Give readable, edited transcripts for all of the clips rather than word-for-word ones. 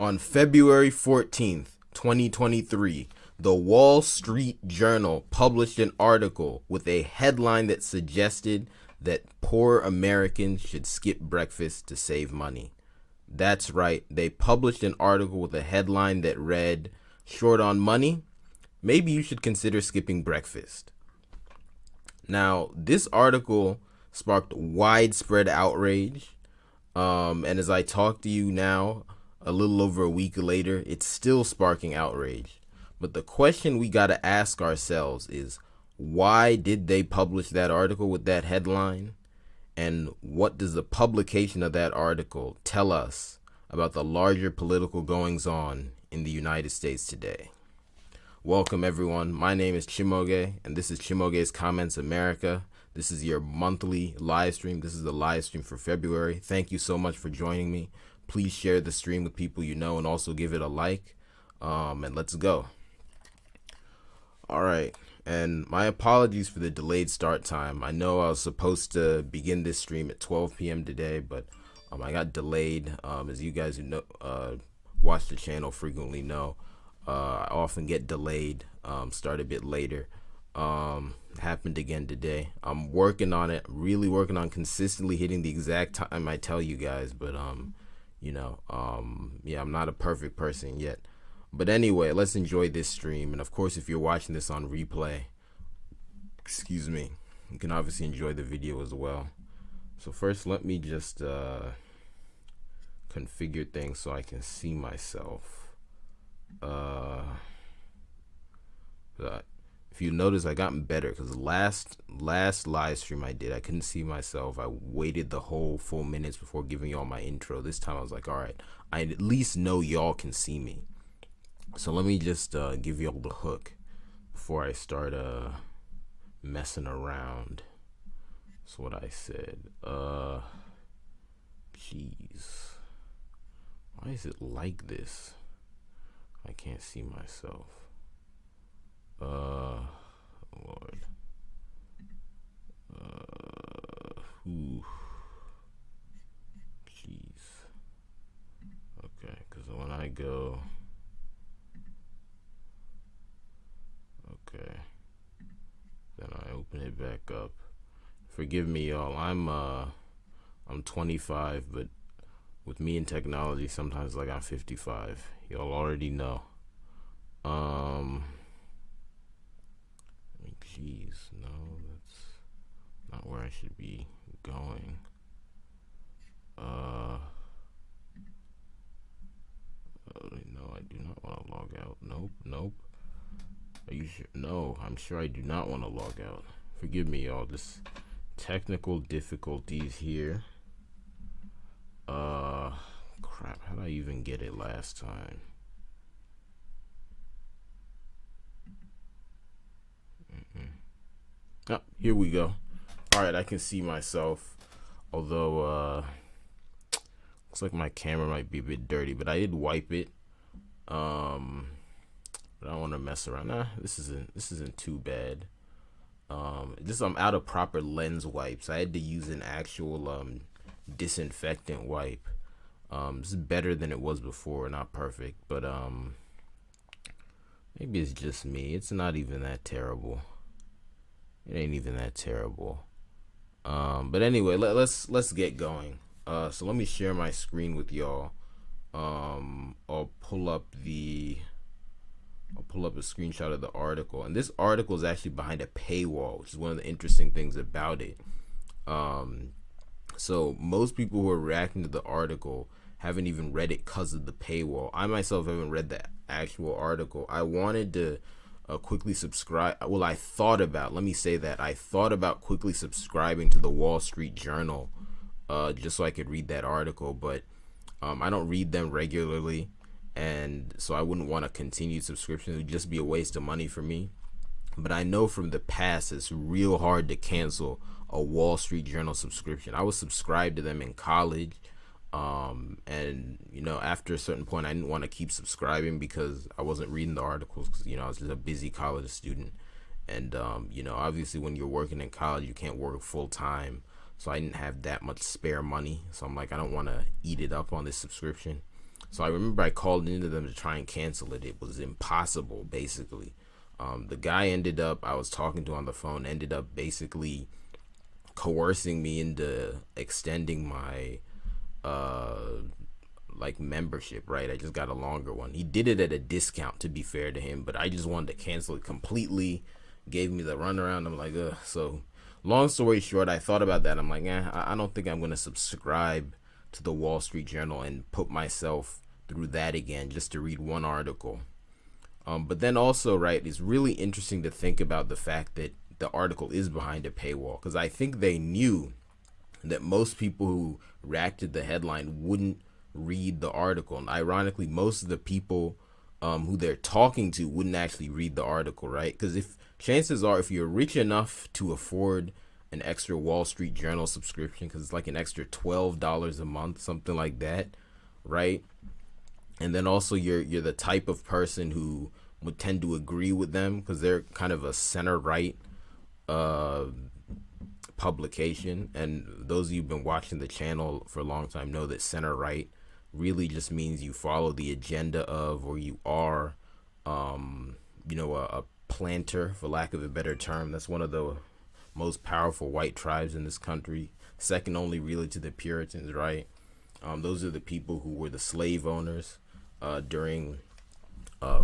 On February 14th, 2023, the Wall Street Journal published an article with a headline that suggested that poor Americans should skip breakfast to save money. That's right, they published an article with a headline that read, "Short on money? Maybe you should consider skipping breakfast." Now, this article sparked widespread outrage, and as I talk to you now, a little over a week later, it's still sparking outrage. But the question we got to ask ourselves is, why did they publish that article with that headline? And what does the publication of that article tell us about the larger political goings on in the United States today? Welcome everyone, my name is Chimoge, and this is Chimoge's Comments America. This is your monthly live stream. This is the live stream for February. Thank you so much for joining me. Please share the stream with people you know and also give it a like, and let's go. All right, and my apologies for the delayed start time. I know I was supposed to begin this stream at 12 p.m. today, but I got delayed. As you guys who know, watch the channel frequently know, I often get delayed, start a bit later. Happened again today. I'm working on it, really working on consistently hitting the exact time I tell you guys, but yeah, I'm not a perfect person yet. But anyway, let's enjoy this stream. And of course, if you're watching this on replay, excuse me, you can obviously enjoy the video as well. So first, let me just configure things so I can see myself. If you notice, I gotten better because the last live stream I did, I couldn't see myself. I waited the whole full minutes before giving y'all my intro. This time I was like, all right, I at least know y'all can see me. So let me just give y'all the hook before I start messing around. That's what I said. Jeez. Why is it like this? I can't see myself. Lord. Jeez. Okay, because when I go, okay, then I open it back up. Forgive me, y'all. I'm 25, but with me and technology, sometimes like I'm 55. Y'all already know. Jeez, no, that's not where I should be going. No, I do not want to log out. Nope. Are you sure? No, I'm sure I do not want to log out. Forgive me, y'all. Just technical difficulties here. Crap. How did I even get it last time? Oh, here we go. All right, I can see myself. Although, looks like my camera might be a bit dirty, but I did wipe it. But I don't want to mess around. Nah, this isn't too bad. I'm out of proper lens wipes. I had to use an actual disinfectant wipe. This is better than it was before. Not perfect, but maybe it's just me. It's not even that terrible. It ain't even that terrible. But anyway, let's get going. So let me share my screen with y'all. I'll pull up a screenshot of the article, and this article is actually behind a paywall, which is one of the interesting things about it. So most people who are reacting to the article haven't even read it because of the paywall. I myself haven't read the actual article. I wanted to quickly subscribe. Well, I thought about quickly subscribing to the Wall Street Journal just so I could read that article, but I don't read them regularly, and so I wouldn't want a continued subscription. It would just be a waste of money for me. But I know from the past it's real hard to cancel a Wall Street Journal subscription. I was subscribed to them in college, and after a certain point I didn't want to keep subscribing because I wasn't reading the articles, because I was just a busy college student, and obviously when you're working in college you can't work full time, so I didn't have that much spare money. So I'm like, I don't want to eat it up on this subscription. So I remember I called into them to try and cancel it. It was impossible, basically. The guy I was talking to on the phone, ended up basically coercing me into extending my like membership, right? I just got a longer one. He did it at a discount, to be fair to him, but I just wanted to cancel it completely. Gave me the runaround. I'm like, ugh. So long story short, I thought about that. I'm like, I don't think I'm going to subscribe to the Wall Street Journal and put myself through that again just to read one article. But then also, right, it's really interesting to think about the fact that the article is behind a paywall, because I think they knew that most people who reacted to the headline wouldn't read the article. And ironically, most of the people who they're talking to wouldn't actually read the article, right? Because chances are, if you're rich enough to afford an extra Wall Street Journal subscription, because it's like an extra $12 a month, something like that, right? And then also you're the type of person who would tend to agree with them because they're kind of a center right publication. And those of you who've been watching the channel for a long time know that center right really just means you follow the agenda of, or you are a planter, for lack of a better term. That's one of the most powerful white tribes in this country, second only really to the Puritans, right? Those are the people who were the slave owners during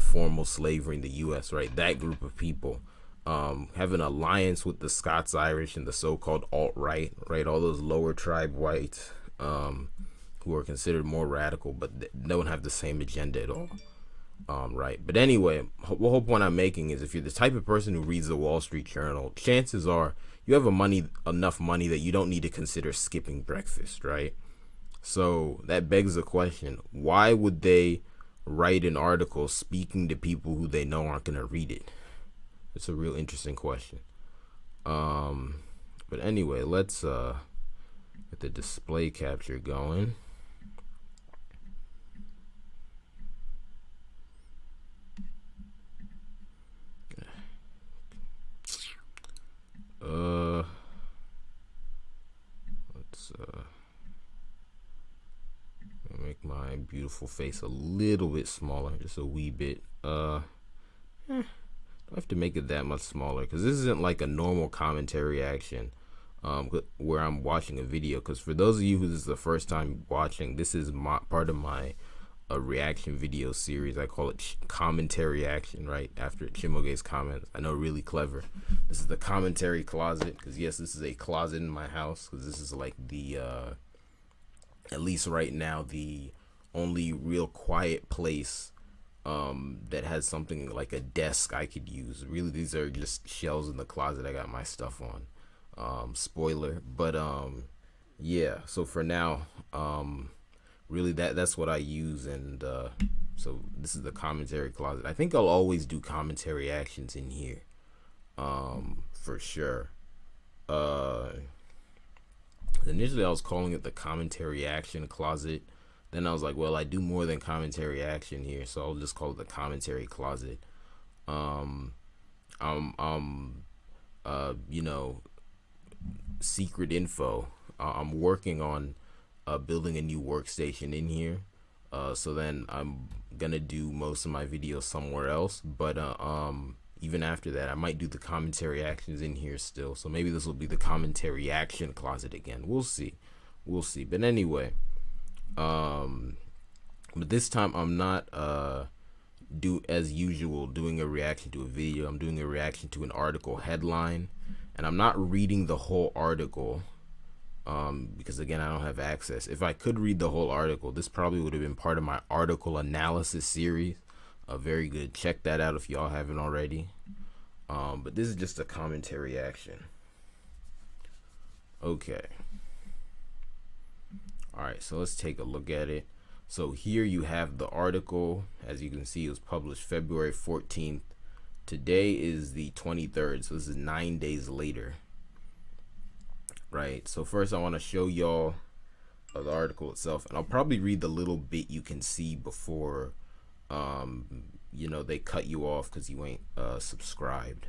formal slavery in the U.S., right? That group of people have an alliance with the Scots-Irish and the so-called alt-right, right? All those lower tribe whites who are considered more radical, but don't have the same agenda at all, right? But anyway, the whole point I'm making is if you're the type of person who reads the Wall Street Journal, chances are you have enough money that you don't need to consider skipping breakfast, right? So that begs the question, why would they write an article speaking to people who they know aren't going to read it? It's a real interesting question. But anyway, let's get the display capture going. Let's make my beautiful face a little bit smaller, just a wee bit. Don't have to make it that much smaller because this isn't like a normal commentary reaction where I'm watching a video. Because for those of you who this is the first time watching, this is part of my reaction video series. I call it commentary reaction, right after Chimoge's comments. I know, really clever. This is the commentary closet, because yes, this is a closet in my house, because this is like the at least right now the only real quiet place that has something like a desk I could use. Really, these are just shelves in the closet I got my stuff on. Spoiler, but yeah, so for now, really that's what I use. And so this is the commentary closet. I think I'll always do commentary actions in here, for sure. Initially I was calling it the commentary action closet. Then I was like, well, I do more than commentary action here, so I'll just call it the commentary closet. Secret info. I'm working on building a new workstation in here. So then I'm gonna do most of my videos somewhere else. But even after that, I might do the commentary actions in here still. So maybe this will be the commentary action closet again. We'll see. But anyway. But this time I'm not as usual doing a reaction to a video. I'm doing a reaction to an article headline, and I'm not reading the whole article because again, I don't have access. If I could read the whole article, this probably would have been part of my article analysis series. Very good. Check that out if y'all haven't already. But this is just a commentary action. Okay. Alright, so let's take a look at it. So here you have the article. As you can see, it was published February 14th. Today is the 23rd, so this is 9 days later. Right, so first I want to show y'all the article itself, and I'll probably read the little bit you can see before they cut you off because you ain't subscribed.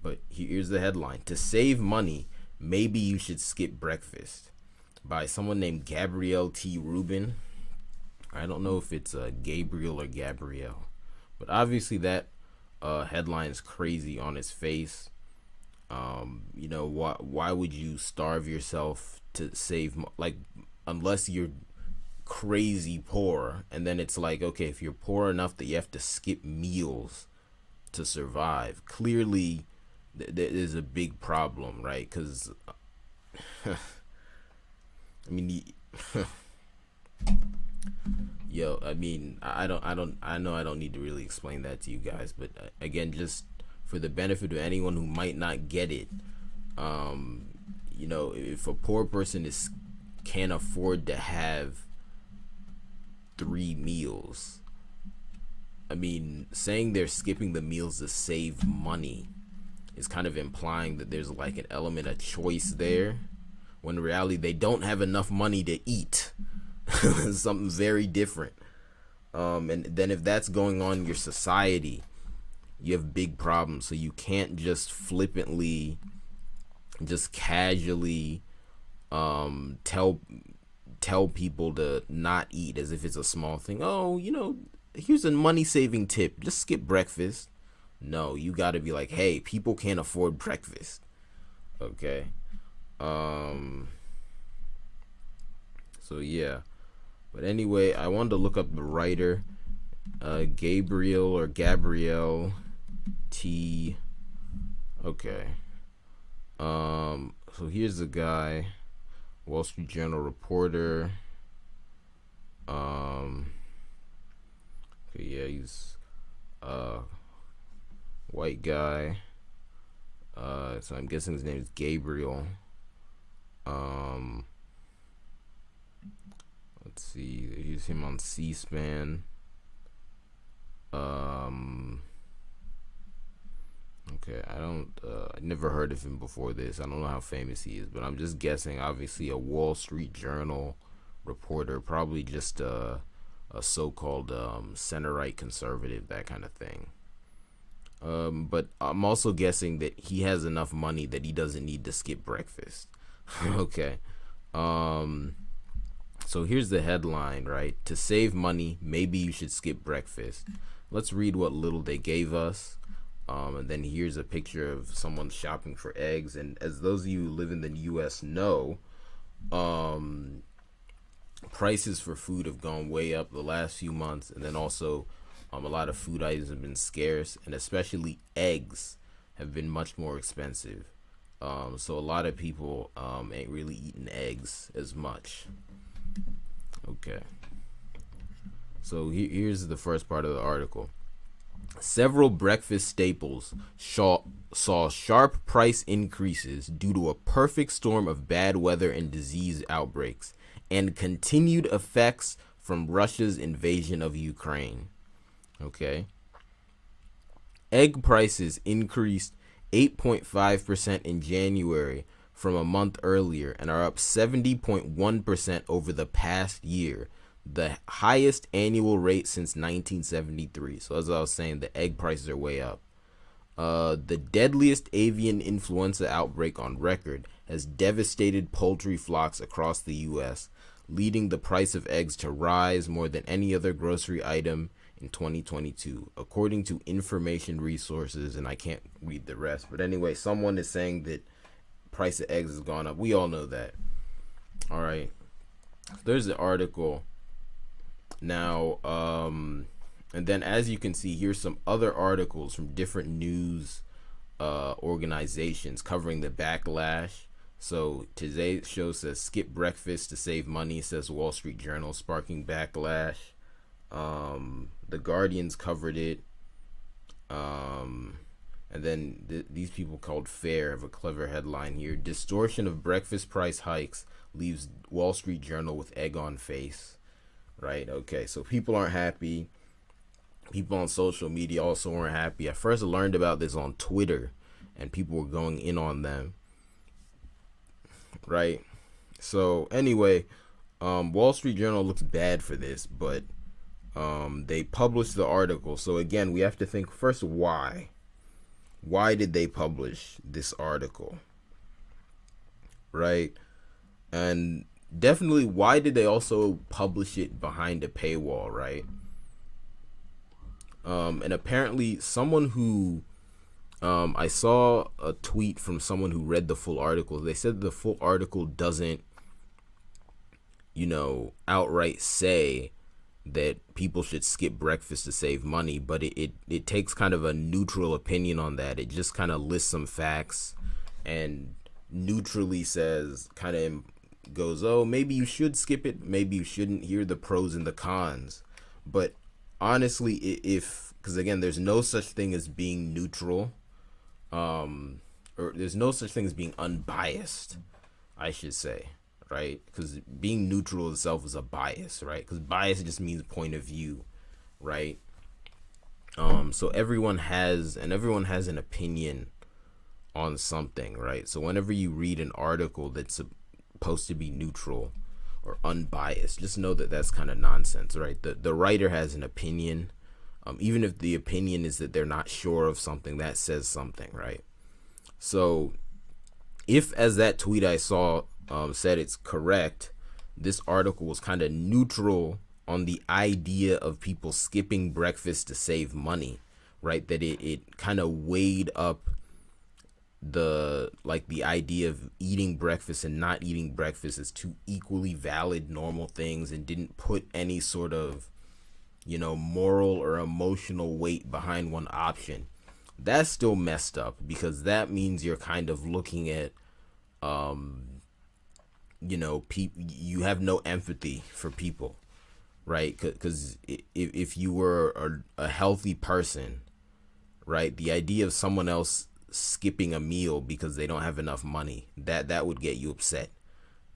But here's the headline: to save money, maybe you should skip breakfast, by someone named Gabrielle T. Rubin. I don't know if it's Gabriel or Gabrielle, but obviously that headline is crazy on its face. You know, why would you starve yourself to save like, unless you're crazy poor, and then it's like, okay, if you're poor enough that you have to skip meals to survive, clearly there is a big problem, right? Because I mean, yo, I mean, I know I don't need to really explain that to you guys, but again, just for the benefit of anyone who might not get it, you know, if a poor person can't afford to have 3 meals, I mean, saying they're skipping the meals to save money is kind of implying that there's like an element of choice there, when in reality they don't have enough money to eat. Something very different. And then if that's going on in your society, you have big problems. So you can't just flippantly, just casually tell people to not eat as if it's a small thing. Oh, you know, here's a money saving tip, just skip breakfast. No, you got to be like, hey, people can't afford breakfast. Okay. So yeah, but anyway, I wanted to look up the writer, Gabriel or Gabrielle T. Okay. So here's the guy, Wall Street Journal reporter. Okay, yeah, he's white guy. So I'm guessing his name is Gabriel. Let's see, they use him on C-SPAN. Okay, I never heard of him before this. I don't know how famous he is, but I'm just guessing. Obviously, a Wall Street Journal reporter, probably just a so-called center-right conservative, that kind of thing. But I'm also guessing that he has enough money that he doesn't need to skip breakfast. Okay. So here's the headline, right? To save money, maybe you should skip breakfast. Let's read what little they gave us. And then here's a picture of someone shopping for eggs. And as those of you who live in the US know, prices for food have gone way up the last few months. And then also a lot of food items have been scarce, and especially eggs have been much more expensive. So a lot of people ain't really eating eggs as much. Okay. So here's the first part of the article. Several breakfast staples saw sharp price increases due to a perfect storm of bad weather and disease outbreaks, and continued effects from Russia's invasion of Ukraine. Okay. Egg prices increased 8.5% in January from a month earlier, and are up 70.1% over the past year, the highest annual rate since 1973. So as I was saying, the egg prices are way up. The deadliest avian influenza outbreak on record has devastated poultry flocks across the U.S., leading the price of eggs to rise more than any other grocery item in 2022, according to information resources. And I can't read the rest, but anyway, someone is saying that price of eggs has gone up. We all know that. All right, there's the article now, and then as you can see, here's some other articles from different news organizations covering the backlash. So today's show says skip breakfast to save money, says Wall Street Journal, sparking backlash. The Guardian's covered it. And then these people called Fair have a clever headline here. Distortion of breakfast price hikes leaves Wall Street Journal with egg on face. Right? Okay, so people aren't happy. People on social media also weren't happy. I first learned about this on Twitter, and people were going in on them. Right? So anyway, Wall Street Journal looks bad for this, but they published the article. So again, we have to think first, why? Why did they publish this article? Right? And definitely, why did they also publish it behind a paywall, right? And apparently someone who I saw a tweet from someone who read the full article. They said the full article doesn't, outright say that people should skip breakfast to save money, but it takes kind of a neutral opinion on that. It just kind of lists some facts and neutrally says, kind of goes, oh, maybe you should skip it, maybe you shouldn't. Here are the pros and the cons. But honestly, because again, there's no such thing as being neutral, or there's no such thing as being unbiased, I should say, right? Because being neutral itself is a bias, right? Because bias just means point of view, right? So everyone has an opinion on something, right? So whenever you read an article that's supposed to be neutral or unbiased, just know that that's kind of nonsense, right? The writer has an opinion. Even if the opinion is that they're not sure of something, that says something, right? So if, as that tweet I saw said, it's correct, this article was kind of neutral on the idea of people skipping breakfast to save money, right? That it kind of weighed up the idea of eating breakfast and not eating breakfast as two equally valid normal things, and didn't put any sort of moral or emotional weight behind one option. That's still messed up, because that means you're kind of looking at you have no empathy for people, right? Because if you were a healthy person, right, the idea of someone else skipping a meal because they don't have enough money, that would get you upset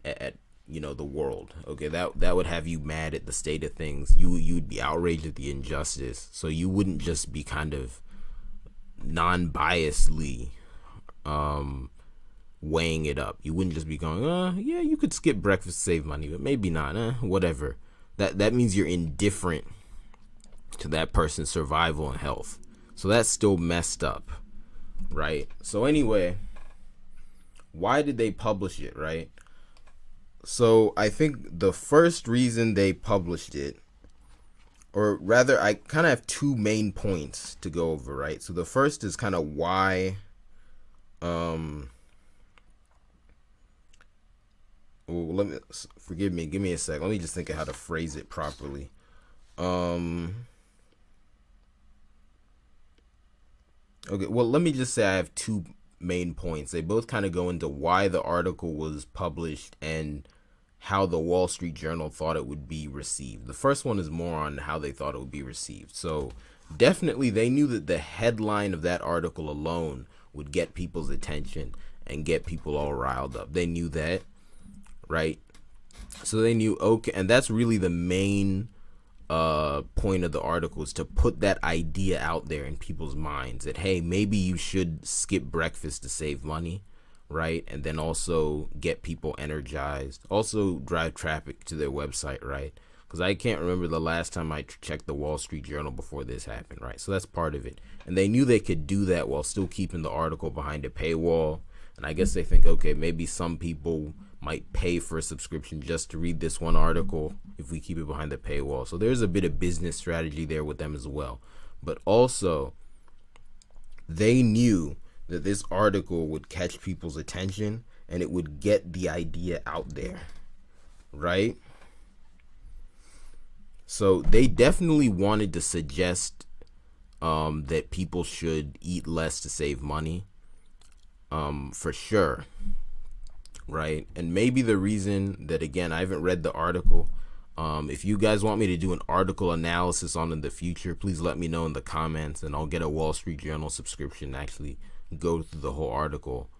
at the world. Okay, that would have you mad at the state of things. You'd be outraged at the injustice. So you wouldn't just be kind of non-biasedly weighing it up. You wouldn't just be going, yeah, you could skip breakfast to save money, but maybe not, whatever. That means you're indifferent to that person's survival and health. So that's still messed up, right? So anyway, why did they publish it, right? So I think the first reason they published it, or rather, I kind of have two main points to go over, right? So the first is kind of why, forgive me, give me a sec. Let me just think of how to phrase it properly. Okay, well, let me just say I have two main points. They both kind of go into why the article was published and how the Wall Street Journal thought it would be received. The first one is more on how they thought it would be received. So definitely they knew that the headline of that article alone would get people's attention and get people all riled up. They knew that, right? So they knew, okay, and that's really the main point of the article, is to put that idea out there in people's minds that, hey, maybe you should skip breakfast to save money, right? And then also get people energized, also drive traffic to their website, right? Because I can't remember the last time I checked the Wall Street Journal before this happened, right? So that's part of it. And they knew they could do that while still keeping the article behind a paywall. And I guess they think, okay, maybe some people might pay for a subscription just to read this one article if we keep it behind the paywall. So there's a bit of business strategy there with them as well. But also, they knew that this article would catch people's attention and it would get the idea out there, right? So they definitely wanted to suggest that people should eat less to save money, for sure, right? And maybe the reason that, again, I haven't read the article. If you guys want me to do an article analysis on in the future, please let me know in the comments, and I'll get a Wall Street Journal subscription and actually go through the whole article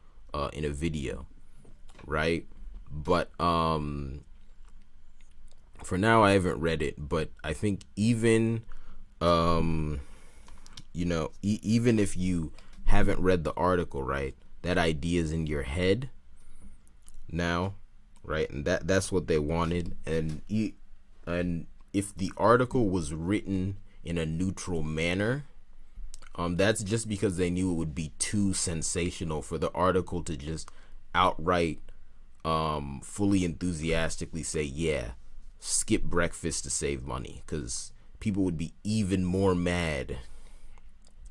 in a video, right? But for now, I haven't read it, but I think even even if you haven't read the article, right, that idea is in your head now, right? And that's what they wanted. And if the article was written in a neutral manner, that's just because they knew it would be too sensational for the article to just outright fully enthusiastically say, yeah, skip breakfast to save money, because people would be even more mad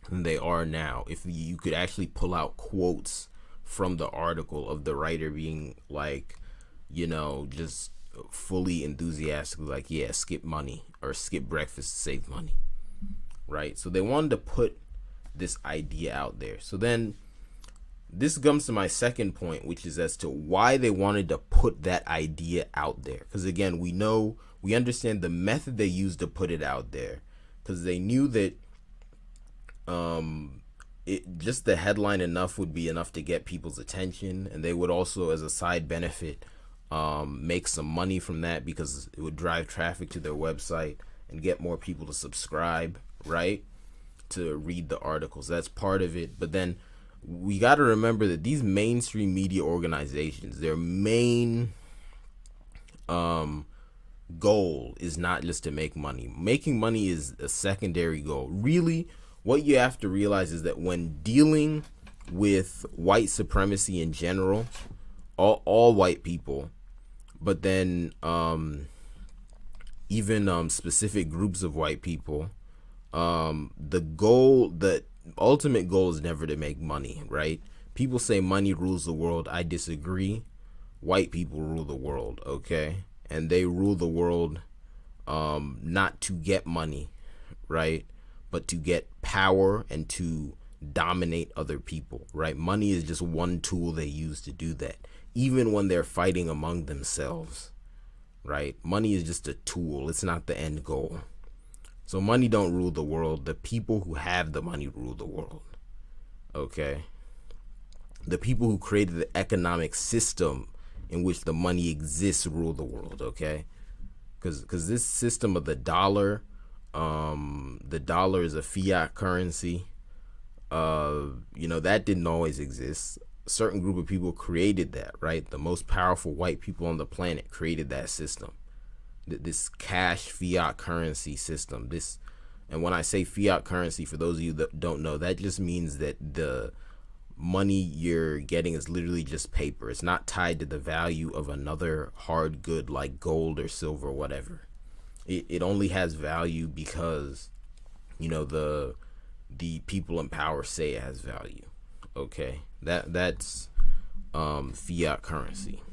than they are now if you could actually pull out quotes from the article of the writer being like, just fully enthusiastically like, yeah, skip money or skip breakfast to save money, right? So they wanted to put this idea out there. So then this comes to my second point, which is as to why they wanted to put that idea out there. Because again, we understand the method they used to put it out there, because they knew that just the headline enough would be enough to get people's attention, and they would also, as a side benefit, make some money from that, because it would drive traffic to their website and get more people to subscribe, right, to read the articles. That's part of it. But then we got to remember that these mainstream media organizations, their main goal is not just to make money. Making money is a secondary goal. Really, what you have to realize is that when dealing with white supremacy in general, all white people, but then even specific groups of white people, the ultimate goal is never to make money, right? People say money rules the world. I disagree. White people rule the world, okay? And they rule the world not to get money, right? But to get power and to dominate other people, right? Money is just one tool they use to do that, even when they're fighting among themselves, right? Money is just a tool. It's not the end goal. So money don't rule the world. The people who have the money rule the world, okay? The people who created the economic system in which the money exists rule the world, okay? Because this system of the dollar is a fiat currency. That didn't always exist. A certain group of people created that, right? The most powerful white people on the planet created that system. This cash fiat currency system. And when I say fiat currency, for those of you that don't know, that just means that the money you're getting is literally just paper. It's not tied to the value of another hard good like gold or silver or whatever. It only has value because, the people in power say it has value. Okay, that's fiat currency.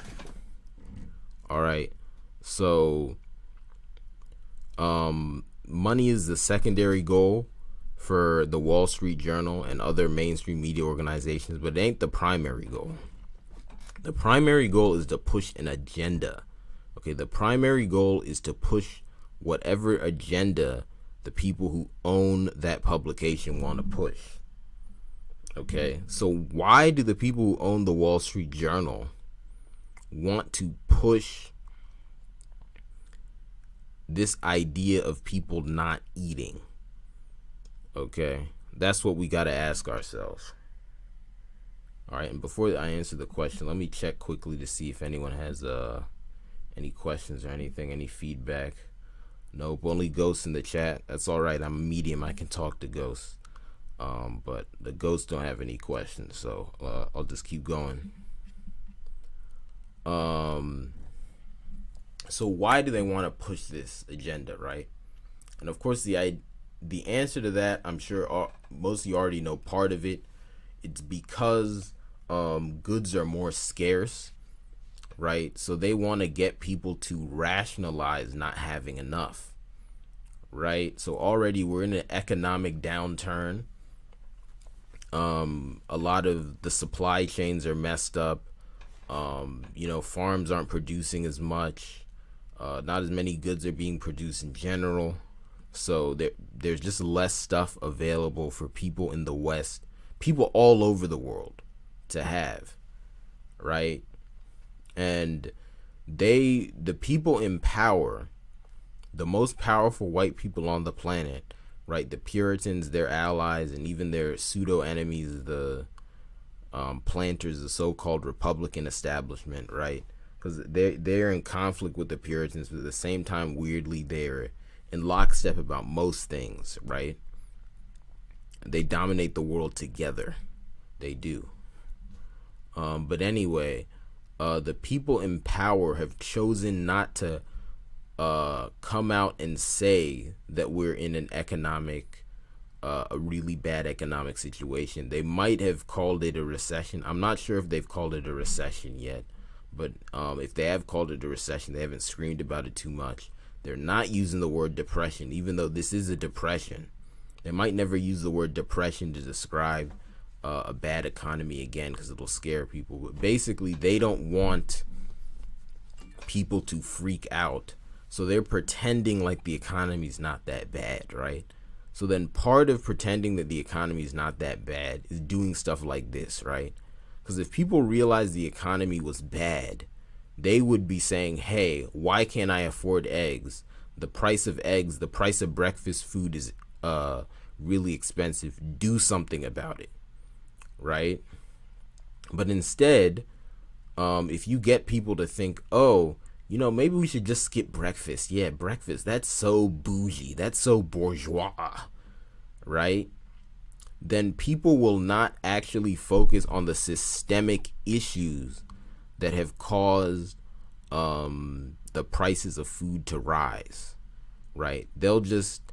All right, so money is the secondary goal for the Wall Street Journal and other mainstream media organizations, but it ain't the primary goal. The primary goal is to push an agenda. Okay, the primary goal is to push whatever agenda the people who own that publication want to push. Okay, so why do the people who own the Wall Street Journal want to push this idea of people not eating? Okay, that's what we got to ask ourselves. All right, and before I answer the question, let me check quickly to see if anyone has any questions or anything, any feedback. Nope, only ghosts in the chat. That's all right. I'm a medium. I can talk to ghosts. But the ghosts don't have any questions, so I'll just keep going. So why do they want to push this agenda, right? And of course, the answer to that, I'm sure most of you already know part of it. It's because goods are more scarce, right? So they want to get people to rationalize not having enough, right? So already we're in an economic downturn. A lot of the supply chains are messed up. Farms aren't producing as much. Not as many goods are being produced in general. So there's just less stuff available for people in the West, people all over the world to have, right? And the people in power, the most powerful white people on the planet, right? The Puritans, their allies, and even their pseudo enemies, the planters, the so-called Republican establishment, right? Because they're in conflict with the Puritans, but at the same time, weirdly, they're in lockstep about most things, right? They dominate the world together. They do. But anyway, the people in power have chosen not to come out and say that we're in an a really bad economic situation. They might have called it a recession. I'm not sure if they've called it a recession yet, but if they have called it a recession, they haven't screamed about it too much. They're not using the word depression, even though this is a depression. They might never use the word depression to describe a bad economy again, because it'll scare people. But basically, they don't want people to freak out, so they're pretending like the economy's not that bad, right? So then part of pretending that the economy is not that bad is doing stuff like this, right? Because if people realized the economy was bad, they would be saying, hey, why can't I afford eggs? The price of eggs, the price of breakfast food is really expensive. Do something about it, right? But instead, if you get people to think, oh, you know, maybe we should just skip breakfast. Yeah, breakfast, that's so bougie. That's so bourgeois, right? Then people will not actually focus on the systemic issues that have caused the prices of food to rise, right? They'll just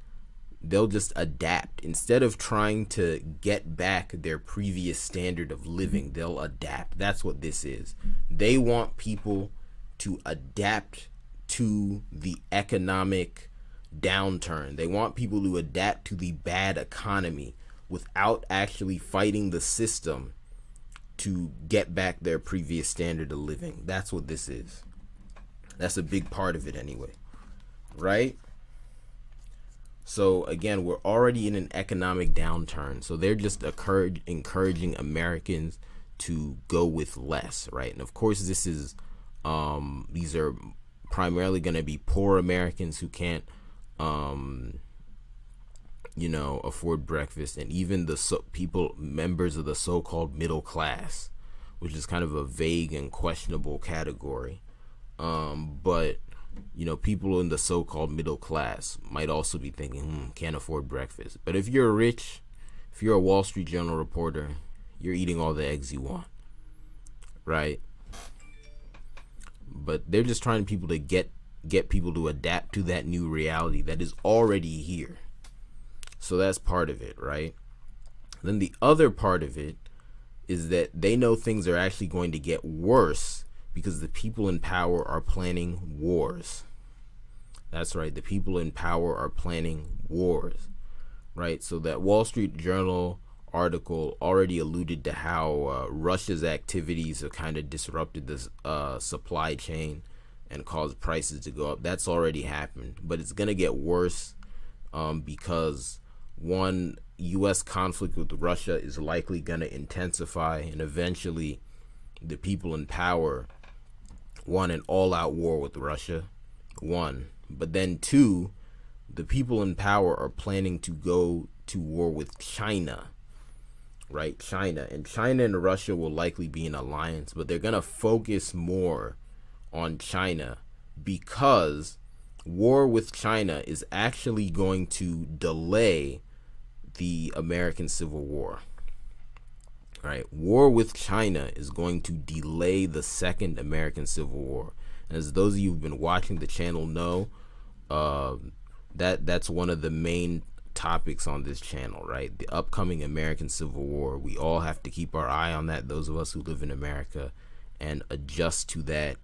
adapt. Instead of trying to get back their previous standard of living, they'll adapt. That's what this is. They want people to adapt to the economic downturn. They want people to adapt to the bad economy without actually fighting the system to get back their previous standard of living. That's what this is. That's a big part of it anyway, right? So again, we're already in an economic downturn, so they're just encouraging Americans to go with less, right? And of course, this is these are primarily going to be poor Americans who can't afford breakfast, and even the members of the so-called middle class, which is kind of a vague and questionable category. But people in the so-called middle class might also be thinking, can't afford breakfast. But if you're a Wall Street Journal reporter, you're eating all the eggs you want, right? But they're just trying people to get people to adapt to that new reality that is already here. So that's part of it, right? Then the other part of it is that they know things are actually going to get worse because the people in power are planning wars. That's right, the people in power are planning wars, right? So that Wall Street Journal article already alluded to how Russia's activities have kind of disrupted this supply chain and caused prices to go up. That's already happened, but it's going to get worse because one, U.S. conflict with Russia is likely going to intensify, and eventually the people in power want an all-out war with Russia, one. But then two, the people in power are planning to go to war with China, right? China and Russia will likely be in alliance, but they're going to focus more on China because war with China is actually going to delay the American Civil War, right? War with China is going to delay the Second American Civil War. And as those of you who've been watching the channel know, that's one of the main topics on this channel, right? The upcoming American Civil War. We all have to keep our eye on that, those of us who live in America, and adjust to that,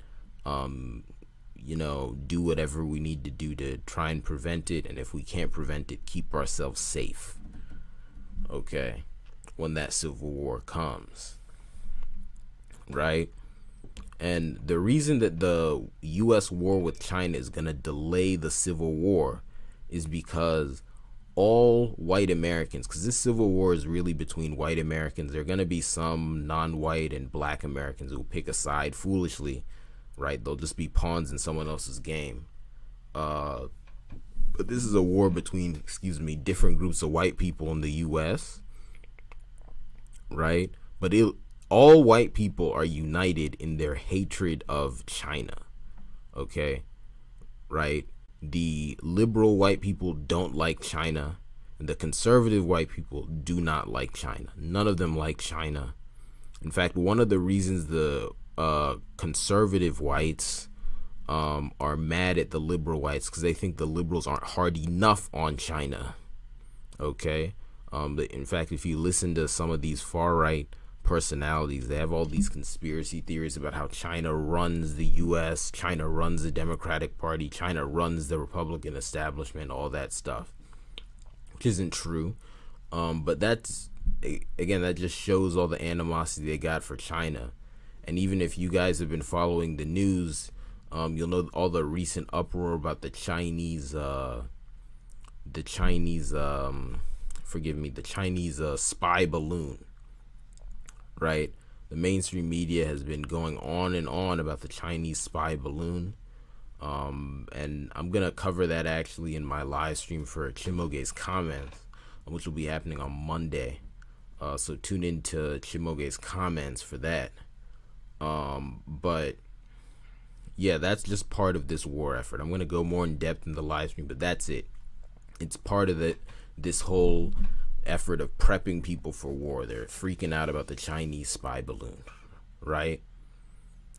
do whatever we need to do to try and prevent it, and if we can't prevent it, keep ourselves safe, okay, when that Civil War comes, right? And the reason that the U.S. war with China is going to delay the Civil War is because all white Americans, because this Civil War is really between white Americans. There are going to be some non-white and black Americans who will pick a side foolishly, right? They'll just be pawns in someone else's game. But this is a war between, different groups of white people in the U.S., right? But all white people are united in their hatred of China, okay? Right? The liberal white people don't like China, and the conservative white people do not like China. None of them like China. In fact, one of the reasons the conservative whites are mad at the liberal whites because they think the liberals aren't hard enough on China. Okay. In fact, if you listen to some of these far right personalities, they have all these conspiracy theories about how China runs the U.S., China runs the Democratic Party, China runs the Republican establishment, all that stuff, which isn't true. But that's, again, that just shows all the animosity they got for China. And even if you guys have been following the news, you'll know all the recent uproar about the Chinese spy balloon, right? The mainstream media has been going on and on about the Chinese spy balloon. And I'm going to cover that actually in my live stream for Chimoge's comments, which will be happening on Monday. So tune into Chimoge's comments for that. But yeah, that's just part of this war effort. I'm going to go more in depth in the live stream, but that's it. It's part of this whole effort of prepping people for war. They're freaking out about the Chinese spy balloon, right?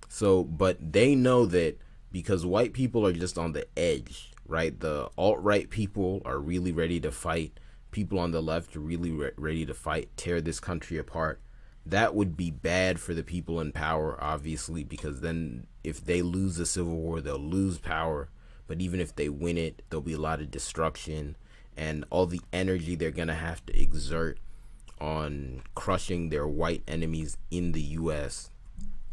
So, but they know that because white people are just on the edge, right? The alt-right people are really ready to fight. People on the left are really ready to fight, tear this country apart. That would be bad for the people in power, obviously, because then if they lose the civil war, they'll lose power. But even if they win it, there'll be a lot of destruction, and all the energy they're going to have to exert on crushing their white enemies in the U.S.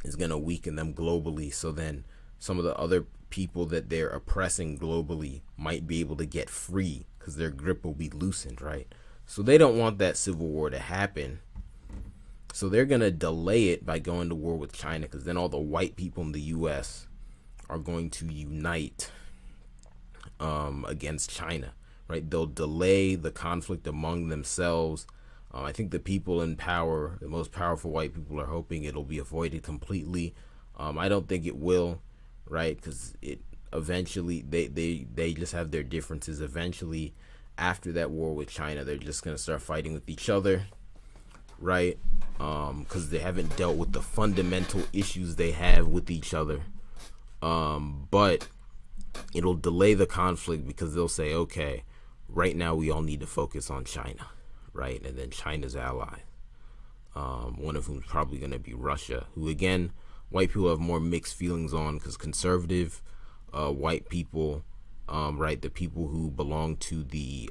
is going to weaken them globally. So then some of the other people that they're oppressing globally might be able to get free because their grip will be loosened, right? So they don't want that civil war to happen. So they're going to delay it by going to war with China, because then all the white people in the U.S. are going to unite against China, right? They'll delay the conflict among themselves. I think the people in power, the most powerful white people, are hoping it'll be avoided completely. I don't think it will, right? Because it eventually, they just have their differences. Eventually, after that war with China, they're just going to start fighting with each other, right? Because they haven't dealt with the fundamental issues they have with each other. But it'll delay the conflict because they'll say, okay, right now we all need to focus on China, right? And then China's allies, one of whom is probably going to be Russia, who, again, white people have more mixed feelings on, because conservative white people, right, the people who belong to the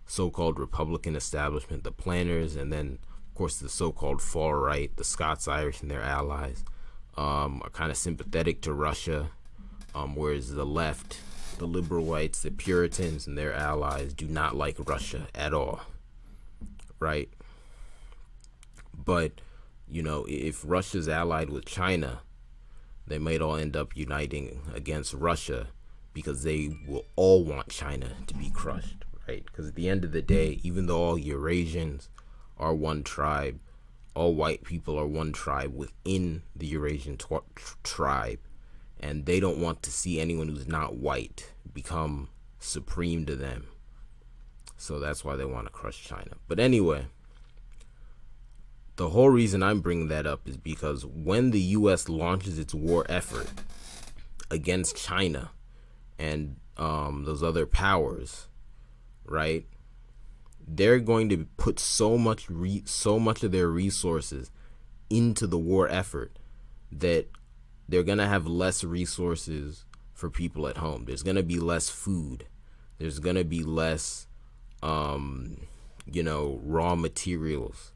so-called Republican establishment, the planners, and then, of course, the so-called far right, the Scots-Irish and their allies, are kind of sympathetic to Russia, whereas the left, the liberal whites, the Puritans and their allies do not like Russia at all, right? But, you know, if Russia's allied with China, they might all end up uniting against Russia, because they will all want China to be crushed, right? Because at the end of the day, even though all Eurasians are one tribe, all white people are one tribe within the Eurasian tribe, and they don't want to see anyone who's not white become supreme to them. So that's why they want to crush China. But anyway, the whole reason I'm bringing that up is because when the U.S. launches its war effort against China and those other powers, right, they're going to put so much of their resources into the war effort that they're going to have less resources for people at home. There's going to be less food. There's going to be less, raw materials,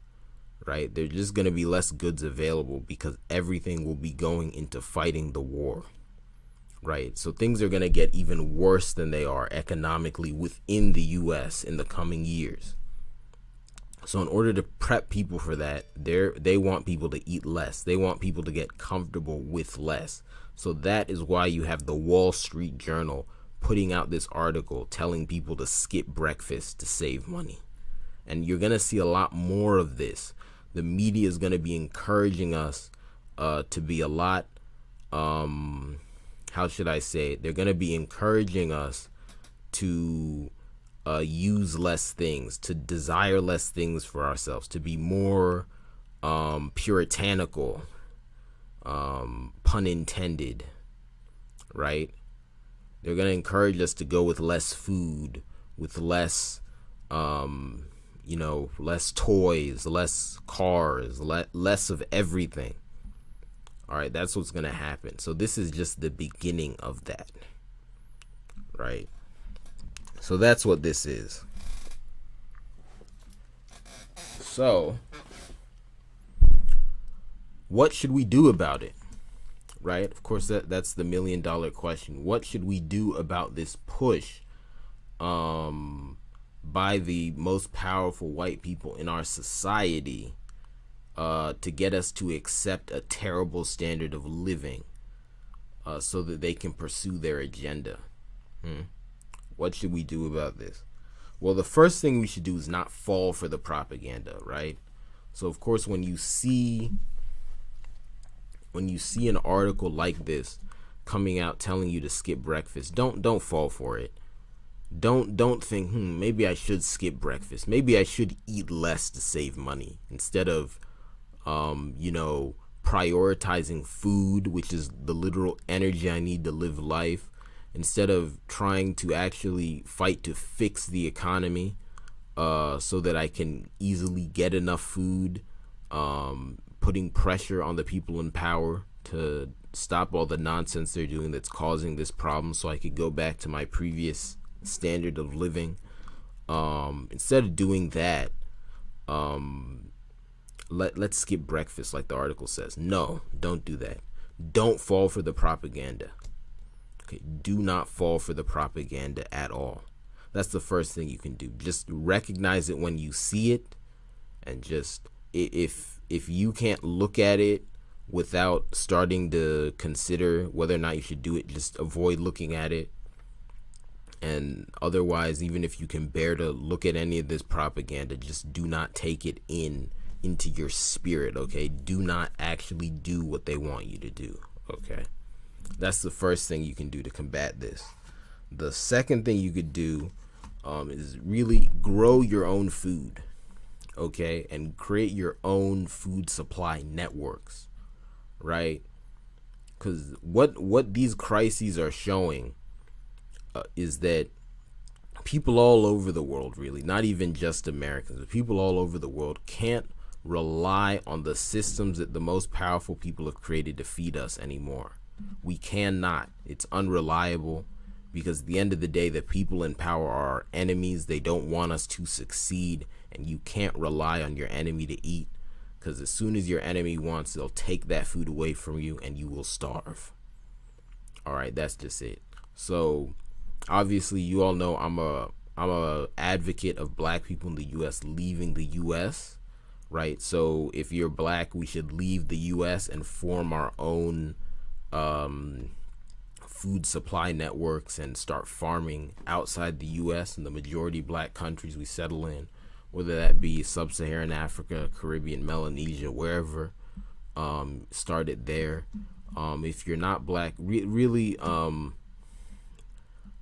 right? There's just going to be less goods available because everything will be going into fighting the war, right? So things are going to get even worse than they are economically within the U.S. in the coming years. So in order to prep people for that, they want people to eat less. They want people to get comfortable with less. So that is why you have the Wall Street Journal putting out this article telling people to skip breakfast to save money. And you're going to see a lot more of this. The media is going to be encouraging us to be a lot, how should I say it? They're going to be encouraging us to use less things, to desire less things for ourselves, to be more puritanical, pun intended, right? They're going to encourage us to go with less food, with less, less toys, less cars, less of everything. All right, that's what's going to happen. So this is just the beginning of that, right? So that's what this is. So what should we do about it? Right? Of course, that's the $1 million question. What should we do about this push by the most powerful white people in our society to get us to accept a terrible standard of living so that they can pursue their agenda? What should we do about this? Well, the first thing we should do is not fall for the propaganda, right? So, of course, when you see an article like this coming out telling you to skip breakfast, don't fall for it. Don't think, maybe I should skip breakfast. Maybe I should eat less to save money instead of prioritizing food, which is the literal energy I need to live life, instead of trying to actually fight to fix the economy so that I can easily get enough food, putting pressure on the people in power to stop all the nonsense they're doing that's causing this problem so I could go back to my previous standard of living. Instead of doing that, let's skip breakfast like the article says. No, don't do that. Don't fall for the propaganda. Okay, do not fall for the propaganda at all. That's the first thing you can do. Just recognize it when you see it, and just if you can't look at it without starting to consider whether or not you should do it, just avoid looking at it. And otherwise, even if you can bear to look at any of this propaganda, just do not take it into your spirit, okay? Do not actually do what they want you to do, okay? That's the first thing you can do to combat this. The second thing you could do is really grow your own food, okay? And create your own food supply networks, right? Because what these crises are showing is that people all over the world, really, not even just Americans, but people all over the world can't rely on the systems that the most powerful people have created to feed us anymore. We cannot. It's unreliable, because at the end of the day, the people in power are our enemies. They don't want us to succeed, and you can't rely on your enemy to eat, because as soon as your enemy wants, they'll take that food away from you and you will starve. All right, that's just it. So obviously, you all know I'm a advocate of black people in the U.S. leaving the U.S., right? So if you're black, we should leave the U.S. and form our own food supply networks and start farming outside the U.S. and the majority black countries we settle in, whether that be sub-Saharan Africa, Caribbean, Melanesia, wherever. Start it there. If you're not black, really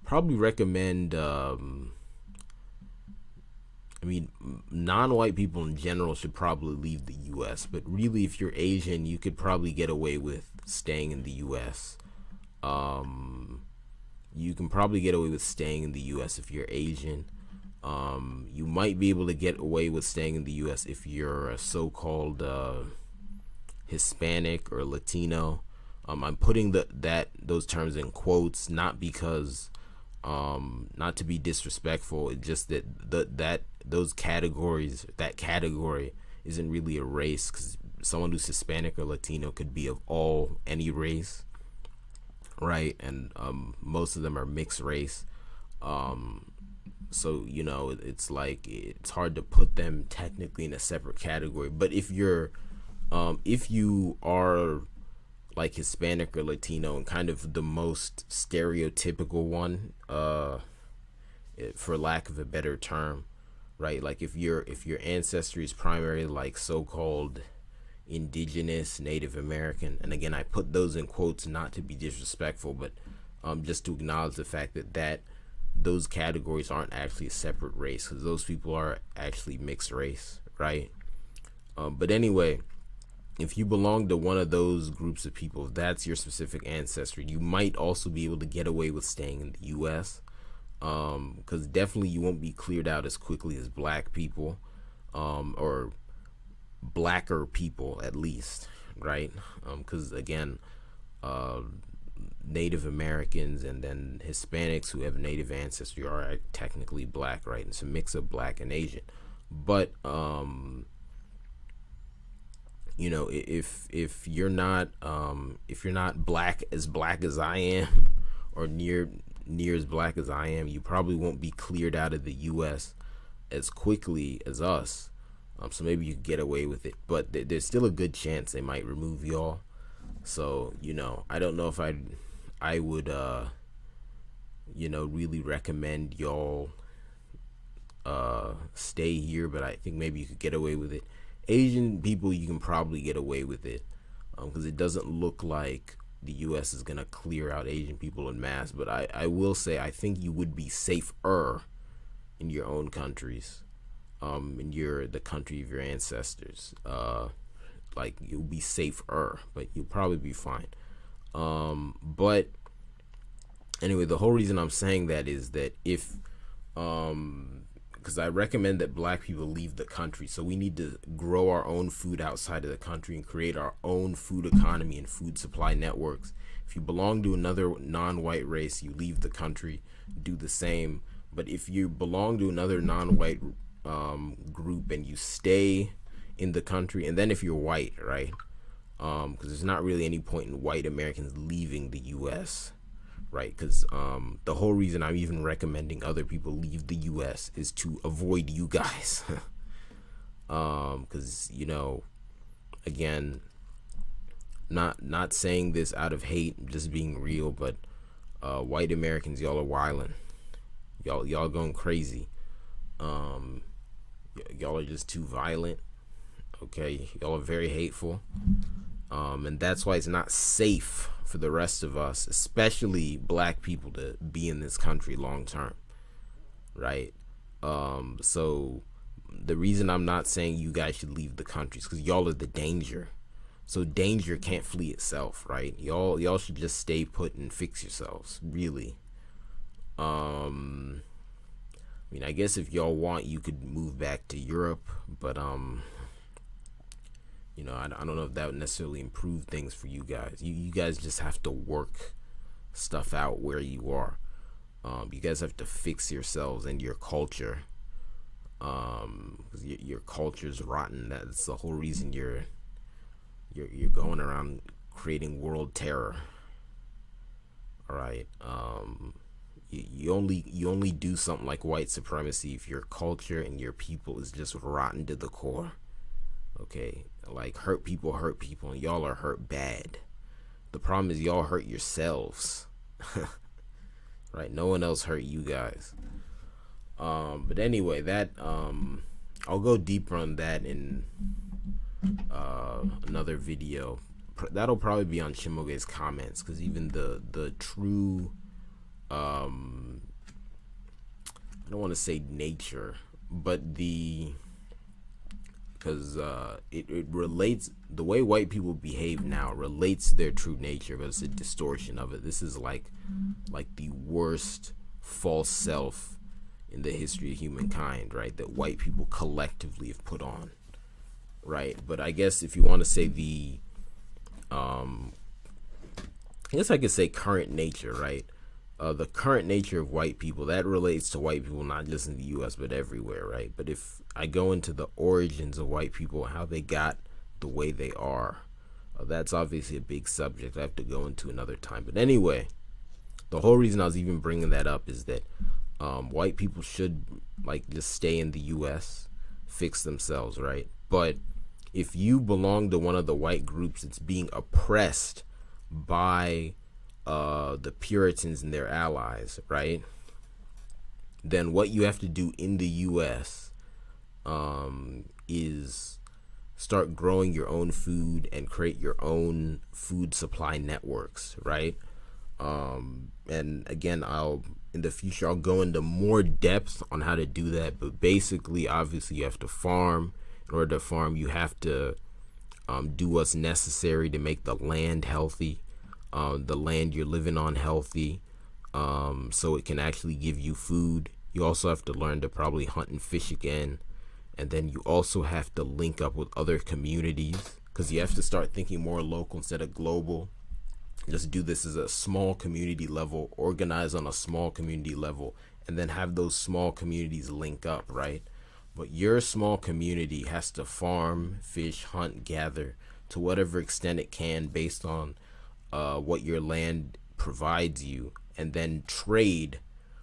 probably recommend non-white people in general should probably leave the U.S., but really if you're Asian, you could probably get away with staying in the U.S. You can probably get away with staying in the U.S. if you're Asian. You might be able to get away with staying in the U.S. if you're a so-called Hispanic or Latino. I'm putting those terms in quotes, not because not to be disrespectful. It's just that those categories, that category isn't really a race, because someone who's Hispanic or Latino could be of any race, right? And most of them are mixed race. So it's like it's hard to put them technically in a separate category. But if you are like Hispanic or Latino, and kind of the most stereotypical one, for lack of a better term, right? Like if your ancestry is primarily like so-called indigenous, Native American, and again I put those in quotes not to be disrespectful, but just to acknowledge the fact that those categories aren't actually a separate race, because those people are actually mixed race, right? But anyway, if you belong to one of those groups of people, if that's your specific ancestry, you might also be able to get away with staying in the U.S. Because definitely you won't be cleared out as quickly as black people, or blacker people at least, right? Because again, Native Americans and then Hispanics who have Native ancestry are technically black, right? It's a mix of black and Asian. But you know, if you're not black as I am, or near as black as I am, you probably won't be cleared out of the U.S. as quickly as us. So maybe you get away with it, but there's still a good chance they might remove y'all. So, you know, I don't know if I would you know, really recommend y'all stay here, but I think maybe you could get away with it. Asian people, you can probably get away with it, because it doesn't look like the U.S. is gonna clear out Asian people en masse. But I will say, I think you would be safer in your own countries, in the country of your ancestors. Like, you'll be safer, but you'll probably be fine. But anyway, the whole reason I'm saying that is that if because I recommend that black people leave the country. So we need to grow our own food outside of the country and create our own food economy and food supply networks. If you belong to another non-white race, you leave the country, do the same. But if you belong to another non-white group and you stay in the country, and then if you're white, right? Because there's not really any point in white Americans leaving the U.S., right? Because the whole reason I'm even recommending other people leave the U.S. is to avoid you guys. Because, you know, again, not saying this out of hate, just being real, but white Americans, y'all are wildin'. Y'all going crazy. Y'all are just too violent. Okay, y'all are very hateful. And that's why it's not safe for the rest of us, especially black people, to be in this country long term, right? So the reason I'm not saying you guys should leave the country is because y'all are the danger. So danger can't flee itself, right? Y'all should just stay put and fix yourselves, really. I mean, I guess if y'all want, you could move back to Europe, but you know, I don't know if that would necessarily improve things for you guys. You guys just have to work stuff out where you are. You guys have to fix yourselves and your culture. Because your culture's rotten. That's the whole reason you're going around creating world terror. All right. You only do something like white supremacy if your culture and your people is just rotten to the core. Okay, like hurt people, and y'all are hurt bad. The problem is y'all hurt yourselves. Right? No one else hurt you guys. But anyway, that I'll go deeper on that in another video. That'll probably be on Shimoge's comments, because even the true I don't want to say nature, but because it relates, the way white people behave now relates to their true nature, but it's a distortion of it. This is like the worst false self in the history of humankind, right? That white people collectively have put on, right? But I guess if you want to say I guess I could say current nature, right? The current nature of white people, that relates to white people not just in the U.S. but everywhere, right? But if I go into the origins of white people, how they got the way they are, that's obviously a big subject I have to go into another time. But anyway, the whole reason I was even bringing that up is that white people should just stay in the U.S., fix themselves, right? But if you belong to one of the white groups that's being oppressed by the Puritans and their allies, right? Then what you have to do in the U.S. Is start growing your own food and create your own food supply networks, right? And again, in the future I'll go into more depth on how to do that. But basically, obviously, you have to farm. In order to farm, you have to do what's necessary to make the land healthy, the land you're living on healthy, so it can actually give you food. You also have to learn to probably hunt and fish again. And then you also have to link up with other communities, because you have to start thinking more local instead of global. Just do this as a small community level, organize on a small community level, and then have those small communities link up, right? But your small community has to farm, fish, hunt, gather to whatever extent it can based on what your land provides you, and then trade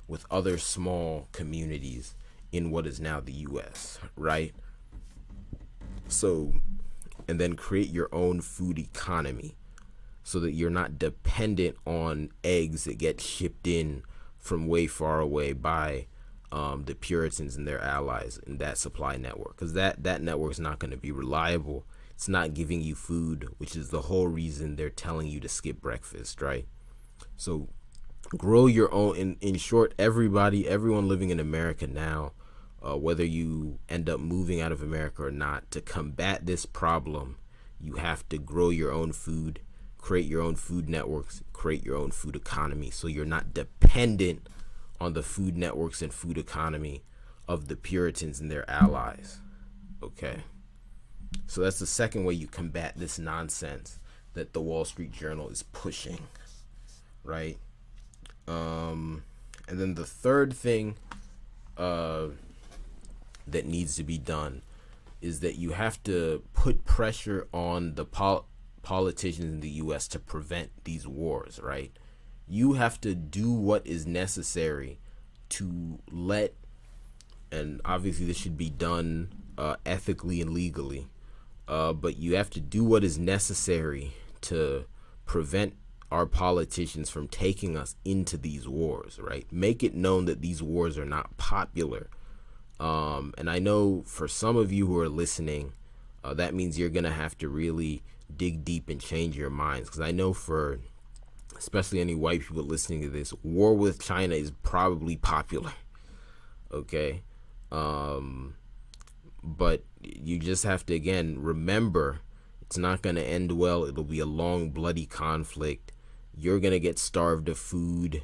with other small communities in what is now the US, right? So, and then create your own food economy so that you're not dependent on eggs that get shipped in from way far away by the Puritans and their allies in that supply network, because that network is not going to be reliable. It's not giving you food, which is the whole reason they're telling you to skip breakfast, right? So grow your own. In short, everyone living in America now, whether you end up moving out of America or not, to combat this problem, you have to grow your own food, create your own food networks, create your own food economy, so you're not dependent on the food networks and food economy of the Puritans and their allies. Okay, so that's the second way you combat this nonsense that the Wall Street Journal is pushing, right? And then the third thing that needs to be done is that you have to put pressure on the politicians in the US to prevent these wars, right? You have to do what is necessary to let, and obviously this should be done ethically and legally, but you have to do what is necessary to prevent our politicians from taking us into these wars, right? Make it known that these wars are not popular. And I know for some of you who are listening, that means you're going to have to really dig deep and change your minds, because I know for especially any white people listening to this, war with China is probably popular, okay? But you just have to, again, remember, it's not going to end well. It'll be a long, bloody conflict. You're going to get starved of food.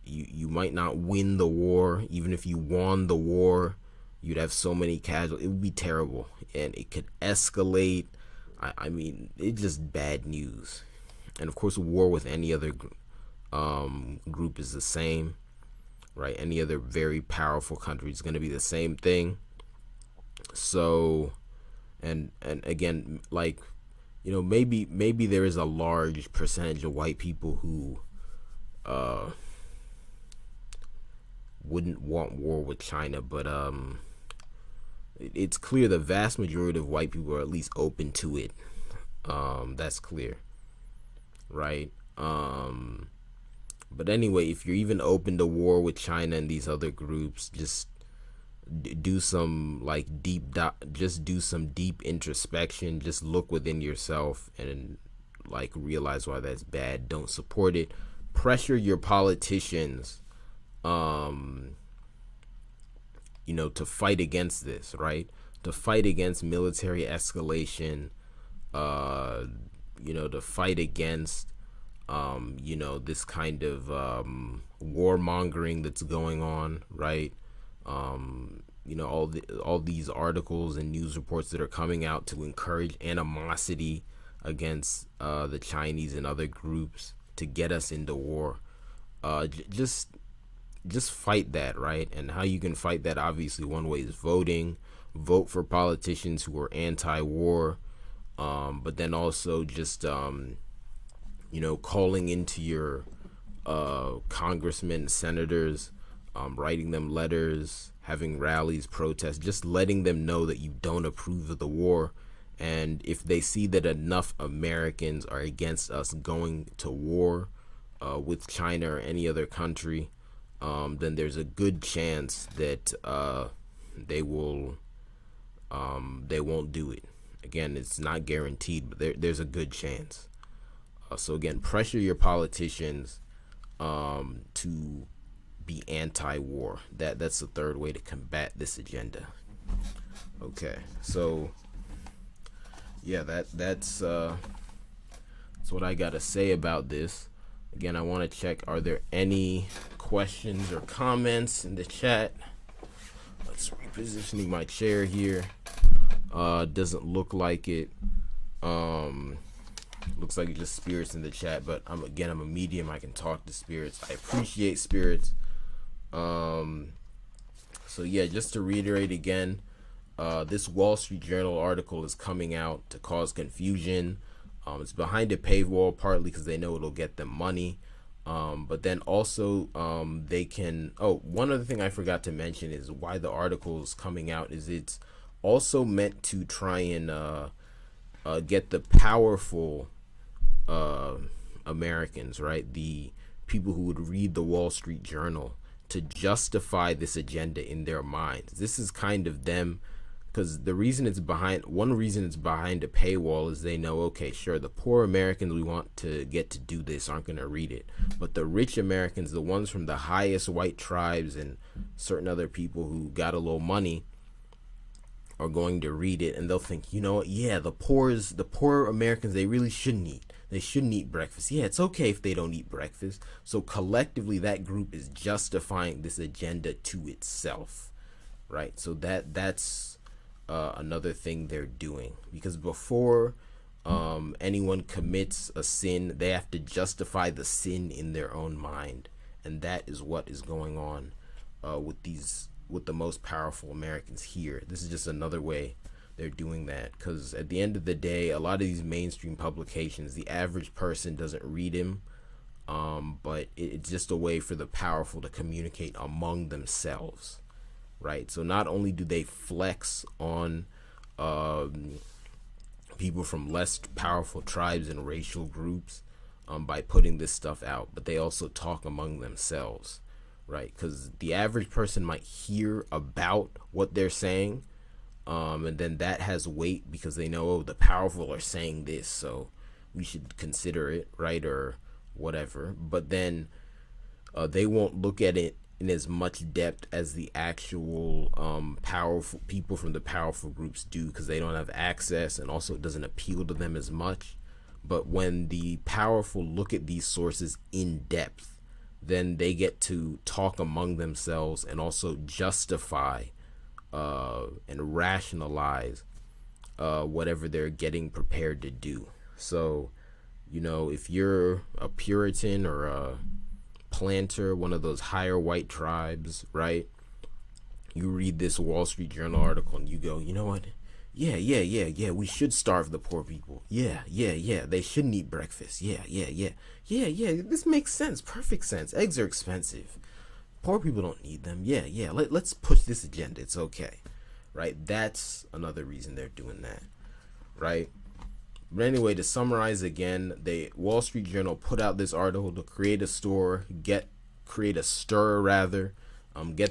You might not win the war. Even if you won the war, you'd have so many casualties. It would be terrible, and it could escalate. I mean, it's just bad news. And of course, a war with any other group is the same, right? Any other very powerful country is going to be the same thing. So, and again, like, you know, maybe there is a large percentage of white people who wouldn't want war with China, but it's clear the vast majority of white people are at least open to it. That's clear, right? But anyway, if you're even open to war with China and these other groups, just do some do some deep introspection. Just look within yourself and like realize why that's bad. Don't support it. Pressure your politicians, you know, to fight against this, right? To fight against military escalation, you know, to fight against, you know, this kind of warmongering that's going on, right? You know, all these articles and news reports that are coming out to encourage animosity against the Chinese and other groups to get us into war. Just fight that, right? And how you can fight that, obviously, one way is voting. Vote for politicians who are anti-war, but then also just you know, calling into your congressmen, senators, writing them letters, having rallies, protests, just letting them know that you don't approve of the war. And if they see that enough Americans are against us going to war with China or any other country, then there's a good chance that they won't do it. Again, it's not guaranteed, but there's a good chance. So again, pressure your politicians to be anti-war. That's the third way to combat this agenda. Okay, so yeah, that's what I gotta say about this. Again, I want to check, are there any questions or comments in the chat? Let's repositioning my chair here. Doesn't look like it. Looks like it's just spirits in the chat, but I'm a medium. I can talk to spirits. I appreciate spirits. So yeah, just to reiterate again, this Wall Street Journal article is coming out to cause confusion. It's behind a paywall, partly because they know it'll get them money. But then also they can, one other thing I forgot to mention is why the article is coming out is it's also meant to try and get the powerful Americans, right? The people who would read the Wall Street Journal to justify this agenda in their minds. This is kind of them, because one reason it's behind a paywall is they know, okay, sure, the poor Americans we want to get to do this aren't going to read it, but the rich Americans, the ones from the highest white tribes and certain other people who got a little money, are going to read it, and they'll think, you know what, yeah, the poor Americans, they really shouldn't eat breakfast. Yeah, it's okay if they don't eat breakfast. So collectively, that group is justifying this agenda to itself, right? So that's another thing they're doing, because before anyone commits a sin, they have to justify the sin in their own mind, and that is what is going on with the most powerful Americans here. This is just another way they're doing that, because at the end of the day, a lot of these mainstream publications, the average person doesn't read them, but it's just a way for the powerful to communicate among themselves, right? So not only do they flex on people from less powerful tribes and racial groups by putting this stuff out, but they also talk among themselves, right? Because the average person might hear about what they're saying, and then that has weight because they know, oh, the powerful are saying this, so we should consider it, right, or whatever. But then they won't look at it in as much depth as the actual powerful people from the powerful groups do, because they don't have access, and also it doesn't appeal to them as much. But when the powerful look at these sources in depth, then they get to talk among themselves and also justify and rationalize whatever they're getting prepared to do. So, you know, if you're a Puritan or a planter, one of those higher white tribes, right? You read this Wall Street Journal article and you go, you know what? Yeah, we should starve the poor people. Yeah, they shouldn't eat breakfast. Yeah, this makes sense, perfect sense. Eggs are expensive. Poor people don't need them. Yeah, let's push this agenda. It's okay, right? That's another reason they're doing that, right? But anyway, to summarize again, the Wall Street Journal put out this article to create a stir, get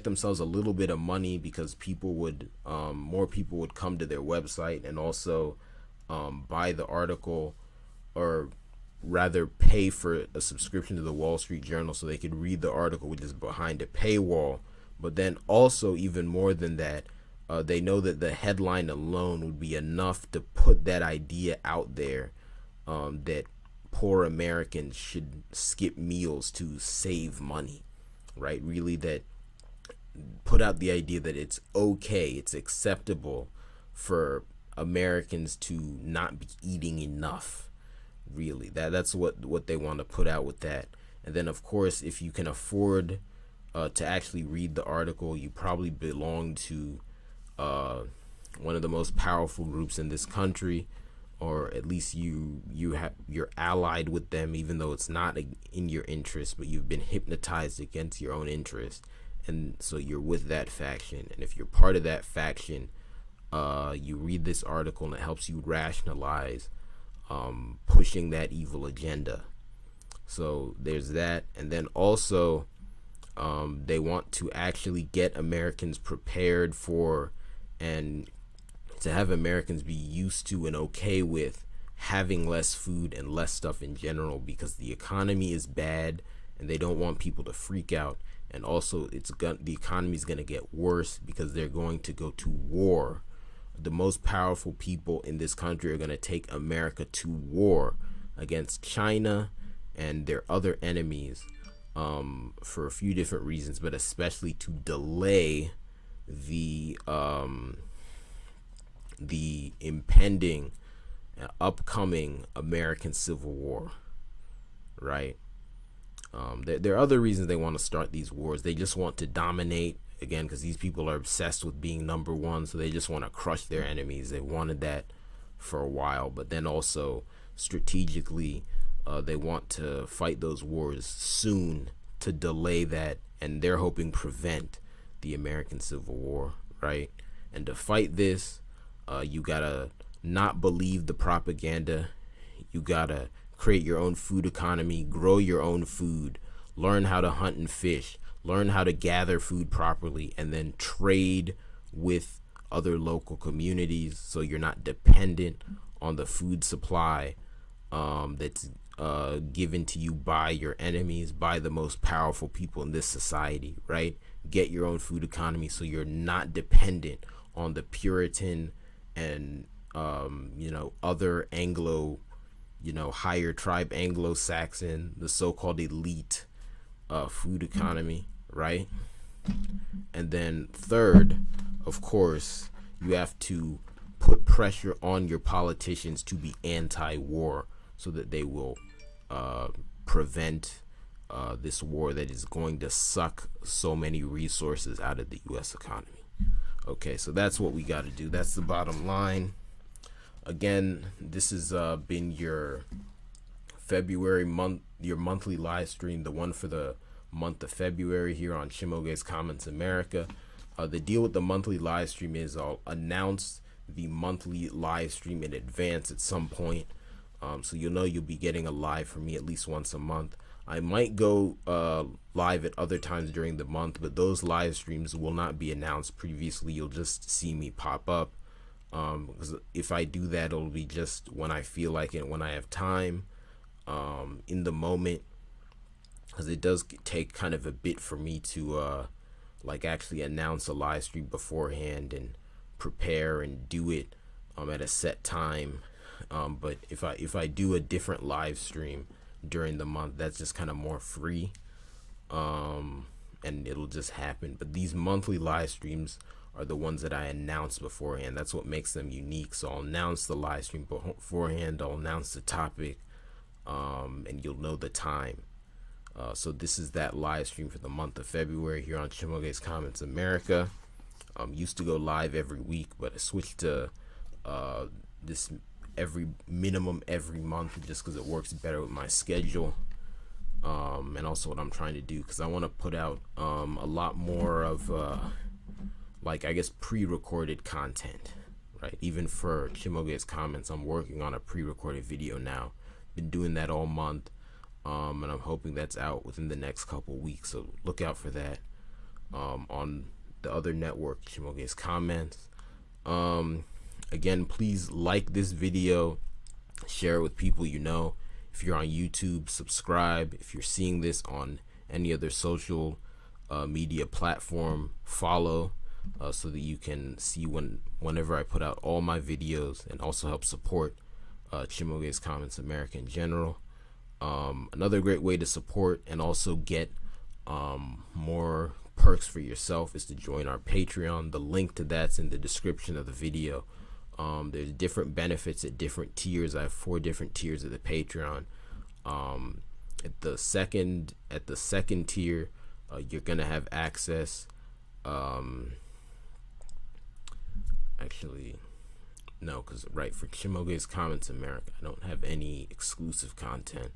themselves a little bit of money, because more people would come to their website and also buy the article, or rather pay for a subscription to the Wall Street Journal so they could read the article, which is behind a paywall. But then also, even more than that, they know that the headline alone would be enough to put that idea out there, that poor Americans should skip meals to save money, right? Really, that put out the idea that it's okay, it's acceptable for Americans to not be eating enough. Really, that's what they want to put out with that. And then, of course, if you can afford to actually read the article, you probably belong to one of the most powerful groups in this country, or at least you're allied with them, even though it's not in your interest, but you've been hypnotized against your own interest, and so you're with that faction. And if you're part of that faction, you read this article and it helps you rationalize pushing that evil agenda. So there's that. And then also they want to actually get Americans prepared for, and to have Americans be used to and okay with having less food and less stuff in general, because the economy is bad and they don't want people to freak out. And also the economy is going to get worse because they're going to go to war the most powerful people in this country are going to take America to war against China and their other enemies, for a few different reasons, but especially to delay the impending, upcoming American Civil War, right? There are other reasons they want to start these wars. They just want to dominate, again, because these people are obsessed with being number one, so they just want to crush their enemies. They wanted that for a while, but then also strategically, they want to fight those wars soon to delay that, and they're hoping prevent the American Civil War, right? And to fight this, you gotta not believe the propaganda. You gotta create your own food economy, grow your own food, learn how to hunt and fish, learn how to gather food properly, and then trade with other local communities so you're not dependent on the food supply that's given to you by your enemies, by the most powerful people in this society, right? Get your own food economy so you're not dependent on the Puritan and other Anglo, higher tribe, Anglo-Saxon, the so-called elite food economy, right? And then third, of course, you have to put pressure on your politicians to be anti-war so that they will prevent this war that is going to suck so many resources out of the U.S. economy. Okay, so that's what we got to do. That's the bottom line. Again, this has been your February month, your monthly live stream, the one for the month of February here on Chimoge's Comments America. The deal with the monthly live stream is I'll announce the monthly live stream in advance at some point. So you'll be getting a live from me at least once a month. I might go live at other times during the month, but those live streams will not be announced previously. You'll just see me pop up. Because if I do that, it'll be just when I feel like it, when I have time, in the moment, because it does take kind of a bit for me to actually announce a live stream beforehand and prepare and do it at a set time. But if I do a different live stream during the month, that's just kind of more free, and it'll just happen. But these monthly live streams are the ones that I announce beforehand. That's what makes them unique. So I'll announce the live stream beforehand. I'll announce the topic, and you'll know the time. So this is that live stream for the month of February here on Chimoge's Comments America. Used to go live every week, but I switched to this minimum every month just because it works better with my schedule, and also what I'm trying to do, because I want to put out a lot more of pre-recorded content, right? Even for Chimoge's Comments, I'm working on a pre-recorded video now. Been doing that all month, and I'm hoping that's out within the next couple weeks, so look out for that on the other network, Chimoge's Comments. Again, please like this video, share it with people you know. If you're on YouTube, subscribe. If you're seeing this on any other social media platform, follow, so that you can see whenever I put out all my videos, and also help support Chimoge's Comments America in general. Another great way to support and also get more perks for yourself is to join our Patreon. The link to that's in the description of the video. There's different benefits at different tiers. I have 4 different tiers of the Patreon. At the second tier, you're gonna have access. Actually, no, because for Chimoge's Comments America, I don't have any exclusive content.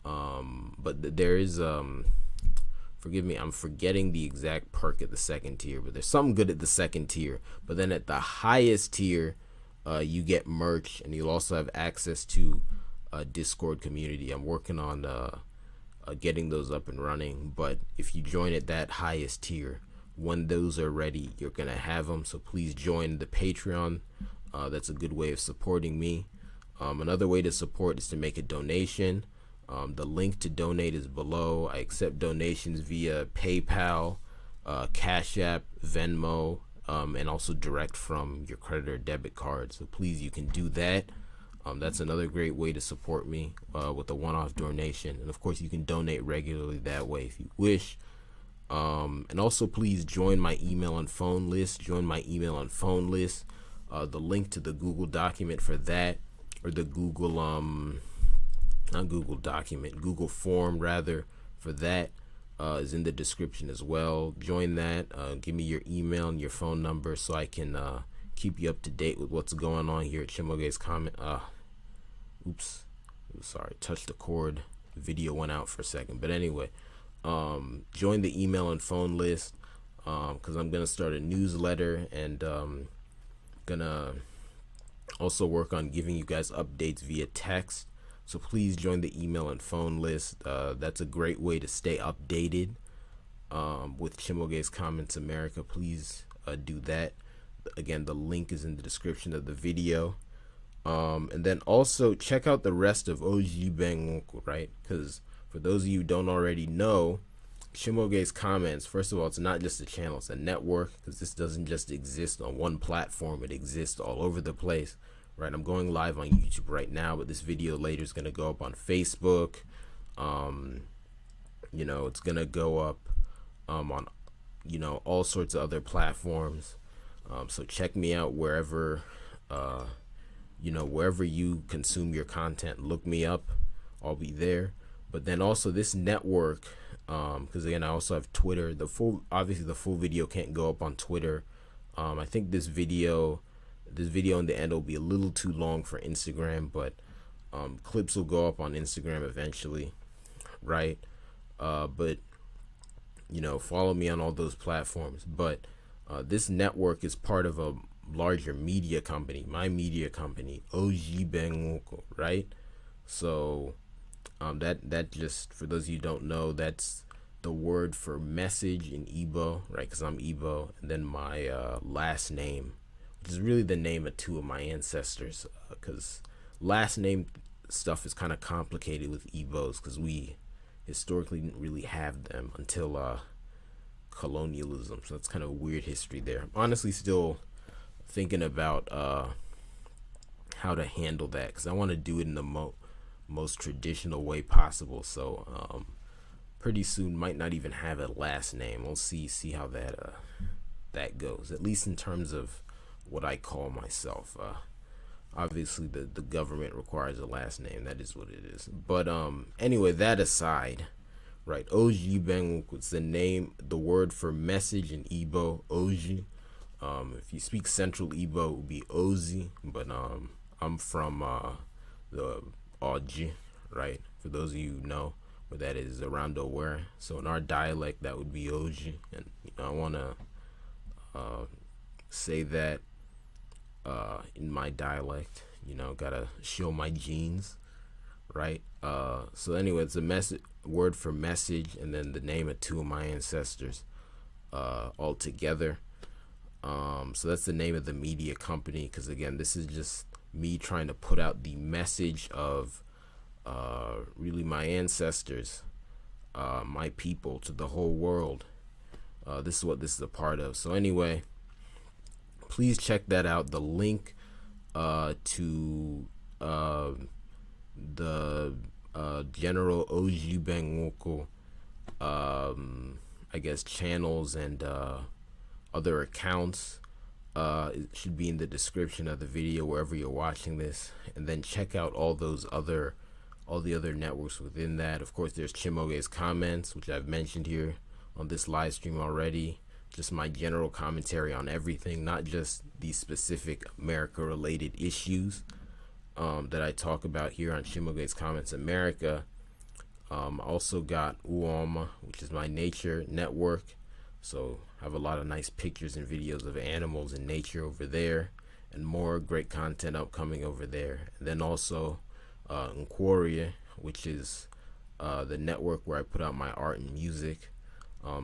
But there is forgive me, I'm forgetting the exact perk at the second tier, but there's something good at the second tier. But then at the highest tier, you get merch, and you'll also have access to a Discord community. I'm working on getting those up and running, but if you join at that highest tier, when those are ready, you're gonna have them. So please join the Patreon. That's a good way of supporting me. Another way to support is to make a donation. The link to donate is below. I accept donations via PayPal, Cash App, Venmo, and also direct from your credit or debit card. So please, you can do that. That's another great way to support me with a one-off donation. And of course, you can donate regularly that way if you wish. And also, please join my email and phone list. Join my email and phone list. The link to the Google document for that, or the Google, not Google document, Google form rather, for that is in the description as well. Join that. Give me your email and your phone number so I can keep you up to date with what's going on here at Chimoge's Comment. Oops, sorry, touched the cord. Video went out for a second, but anyway, join the email and phone list because I'm gonna start a newsletter and gonna also work on giving you guys updates via text. So please join the email and phone list. That's a great way to stay updated with Chimoge's Comments America. Please do that. Again, the link is in the description of the video. And then also check out the rest of OG Bengoku, right? Because for those of you who don't already know, Chimoge's Comments, first of all, it's not just a channel, it's a network, because this doesn't just exist on one platform, it exists all over the place, right? I'm going live on YouTube right now, but this video later is going to go up on Facebook. You know, it's going to go up on, you know, all sorts of other platforms. So check me out wherever, you know, wherever you consume your content. Look me up, I'll be there. But then also this network, because again, I also have Twitter. Obviously the full video can't go up on Twitter. I think this video in the end will be a little too long for Instagram, but clips will go up on Instagram eventually, right? But you know, follow me on all those platforms. But this network is part of a larger media company, my media company, OG Bengoku, right? So that just, for those of you who don't know, that's the word for message in Igbo, right? Because I'm Igbo, and then my last name, which is really the name of two of my ancestors, because last name stuff is kind of complicated with Igbos, because we historically didn't really have them until colonialism. So that's kind of a weird history there. I'm honestly still thinking about how to handle that, because I want to do it in the most traditional way possible. So pretty soon might not even have a last name. We'll see how that goes, at least in terms of what I call myself. Obviously the government requires a last name, that is what it is. But anyway, that aside, right, OG Bengoku, it's the name, the word for message in Igbo, OG. If you speak Central Igbo, it would be Ozi, but I'm from the Oji, right? For those of you who know where that is, around Owere. So in our dialect, that would be Oji, and you know, I want to say that in my dialect. You know, gotta show my genes, right? So anyway, it's a word for message, and then the name of two of my ancestors all together. So that's the name of the media company, because again, this is just me trying to put out the message of really my ancestors, my people, to the whole world. This is what this is a part of. So anyway, please check that out. The link to the general OG Bengoku I guess channels and other accounts it should be in the description of the video wherever you're watching this. And then check out all the other networks within that. Of course, there's Chimoge's Comments, which I've mentioned here on this live stream already. Just my general commentary on everything, not just these specific America related issues that I talk about here on Chimoge's Comments America. Also got Uoma, which is my nature network. So I have a lot of nice pictures and videos of animals and nature over there, and more great content upcoming over there. And then also Nquaria, which is the network where I put out my art and music.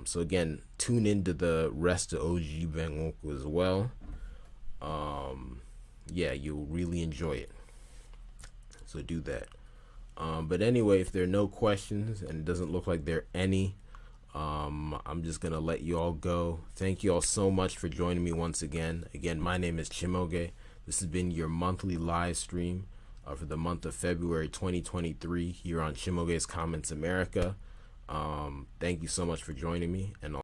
So again, tune into the rest of OG Bengoku as well. Yeah, you'll really enjoy it. So do that. But anyway, if there are no questions, and it doesn't look like there are any, I'm just gonna let you all go. Thank you all so much for joining me once again. Again, my name is Chimoge. This has been your monthly live stream for the month of February 2023 here on Chimoge's Comments America. Thank you so much for joining me, and